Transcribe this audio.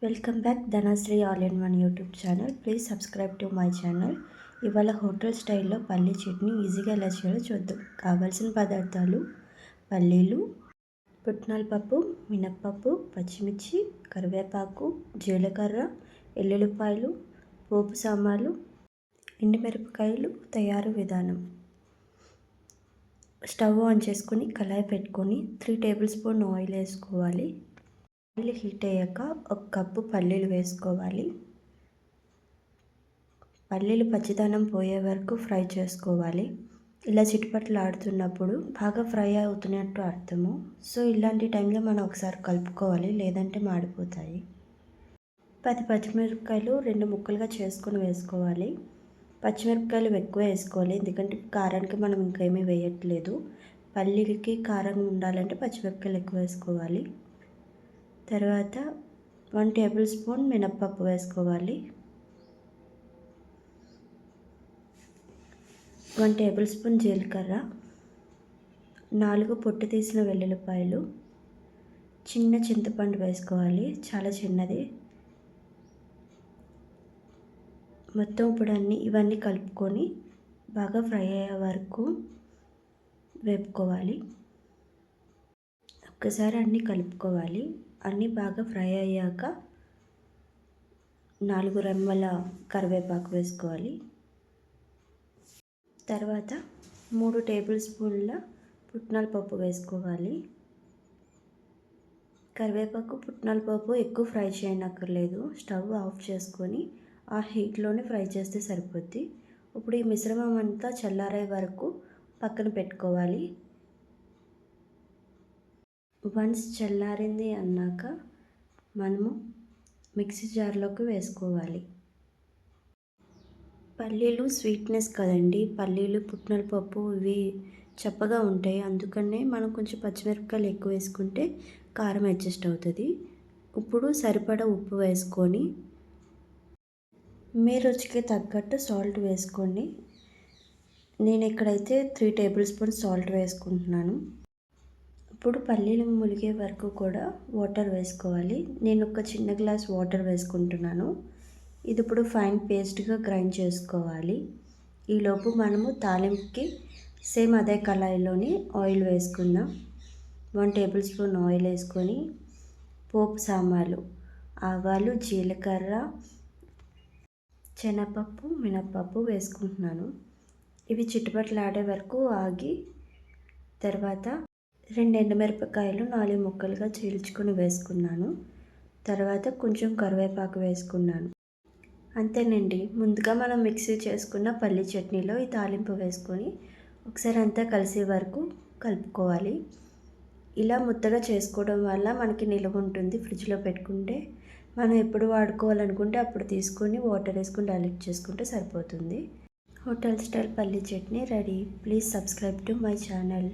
Welcome back Dhanashree all in one YouTube channel. Please subscribe to my channel. ఇవాళ hotel స్టైల్లో పల్లీ చట్నీ ఈజీగా ఎలా చేయాలో చూద్దాం. కావాల్సిన పదార్థాలు: పల్లీలు, పుట్నాల పప్పు, మినప్పప్పు, పచ్చిమిర్చి, కరివేపాకు, జీలకర్ర, ఎల్లుల్లిపాయలు, పోపు సామాన్లు, ఎండుమిరపకాయలు. తయారు విధానం: స్టవ్ ఆన్ చేసుకొని కళాయి పెట్టుకొని 3 టేబుల్ స్పూన్ ఆయిల్ వేసుకోవాలి. ఆయిల్ హీట్ అయ్యాక 1 కప్పు పల్లీలు వేసుకోవాలి. పల్లీలు పచ్చిదనం పోయే వరకు ఫ్రై చేసుకోవాలి. ఇలా చిటపటలాడుతున్నప్పుడు బాగా ఫ్రై అవుతున్నట్టు అర్థము. సో ఇలాంటి టైంలో మనం ఒకసారి కలుపుకోవాలి, లేదంటే మాడిపోతాయి. 10 పచ్చిమిరపకాయలు 2 ముక్కలుగా చేసుకొని వేసుకోవాలి. పచ్చిమిరపకాయలు ఎక్కువ వేసుకోవాలి, ఎందుకంటే కారానికి మనం ఇంకేమీ వేయట్లేదు. పల్లీలకి కారం ఉండాలంటే పచ్చిమిరపకాయలు ఎక్కువ వేసుకోవాలి. తర్వాత 1 టేబుల్ స్పూన్ మినప్పప్పు వేసుకోవాలి. 1 టేబుల్ స్పూన్ జీలకర్ర, 4 పొట్టు తీసిన వెల్లుల్లిపాయలు, చిన్న చింతపండు వేసుకోవాలి, చాలా చిన్నది. మొత్తం ఇప్పుడు ఇవన్నీ కలుపుకొని బాగా ఫ్రై అయ్యే వరకు వేపుకోవాలి. ఒక్కసారి అన్నీ కలుపుకోవాలి. అన్నీ బాగా ఫ్రై అయ్యాక 4 రెమ్మల కరివేపాకు వేసుకోవాలి. తర్వాత 3 టేబుల్ స్పూన్ల పుట్నాల పప్పు వేసుకోవాలి. కరివేపాకు, పుట్నాల పప్పు ఎక్కువ ఫ్రై చేయనక్కర్లేదు. స్టవ్ ఆఫ్ చేసుకొని ఆ హీట్లోనే ఫ్రై చేస్తే సరిపోద్ది. ఇప్పుడు ఈ మిశ్రమం అంతా చల్లారే వరకు పక్కన పెట్టుకోవాలి. వన్స్ చల్లారింది అన్నాక మనము మిక్సీ జార్లోకి వేసుకోవాలి. పల్లీలు స్వీట్నెస్ కదండి, పల్లీలు పుట్నాల పప్పు ఇవి చప్పగా ఉంటాయి. అందుకనే మనం కొంచెం పచ్చిమిరపకాయలు ఎక్కువ వేసుకుంటే కారం అడ్జస్ట్ అవుతుంది. ఇప్పుడు సరిపడా ఉప్పు వేసుకొని మీ రుచికి తగ్గట్టు సాల్ట్ వేసుకోండి. నేను ఇక్కడైతే 3 టేబుల్ స్పూన్ సాల్ట్ వేసుకుంటున్నాను. ఇప్పుడు పల్లీలు ములిగే వరకు కూడా వాటర్ వేసుకోవాలి. నేను ఒక చిన్న గ్లాస్ వాటర్ వేసుకుంటున్నాను. ఇది ఇప్పుడు ఫైన్ పేస్ట్గా గ్రైండ్ చేసుకోవాలి. ఈలోపు మనము తాలింపుకి సేమ్ అదే కళాయిలోని ఆయిల్ వేసుకుందాం. 1 టేబుల్ స్పూన్ ఆయిల్ వేసుకొని పోపు సామాన్లు, ఆవాలు, జీలకర్ర, శనగపప్పు, మినప్పప్పు వేసుకుంటున్నాను. ఇవి చిటపటలాడే వరకు ఆగి తర్వాత 2 ఎండుమిరపకాయలు 4 ముక్కలుగా చీల్చుకొని వేసుకున్నాను. తర్వాత కొంచెం కరివేపాకు వేసుకున్నాను. అంతేనండి, ముందుగా మనం మిక్సీ చేసుకున్న పల్లి చట్నీలో ఈ తాలింపు వేసుకొని ఒకసారి అంతా కలిసే వరకు కలుపుకోవాలి. ఇలా ముద్దగా చేసుకోవడం వల్ల మనకి నిలువ ఉంటుంది. ఫ్రిడ్జ్లో పెట్టుకుంటే మనం ఎప్పుడు వాడుకోవాలనుకుంటే అప్పుడు తీసుకొని వాటర్ వేసుకొని డైల్యూట్ చేసుకుంటే సరిపోతుంది. హోటల్ స్టైల్ పల్లి chutney ready. Please subscribe to my channel.